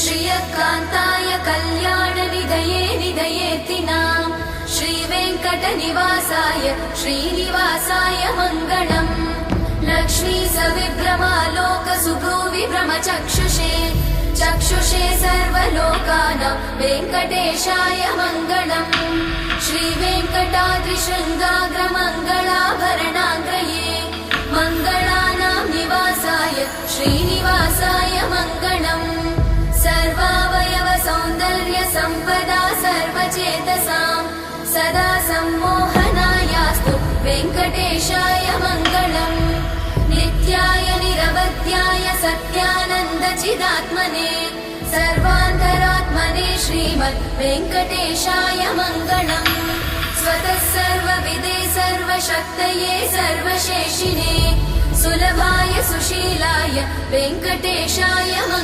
श्रियकान्ताय कल्याणनिधये निधयेतिनाम् श्रीवेङ्कटनिवासाय श्रीनिवासाय मङ्गलम् लक्ष्मी सविभ्रमालोकसुभ्रूविभ्रमचक्षुषे चक्षुषे सर्वलोकानां वेङ्कटेशाय मङ्गलम् श्रीवेङ्कटाद्रिशृङ्गाग्रमङ्गलाभरणाग्रये मङ्गलानां निवासाय श्रीनिवासाय मङ्गलम् सर्वावयव सौन्दर्य सम्पदा सर्वचेतसां सदा सम्मोहनायास्तु वेङ्कटेशाय मङ्गलम् नित्याय निरवध्याय सत्यानन्दचिदात्मने सर्वान्तरात्मने श्रीमद् वेङ्कटेशाय मङ्गलम् स्वतः सर्वविदे सर्वशक्तये सर्वशेषिणे सुलभाय सुशीलाय वेङ्कटेशाय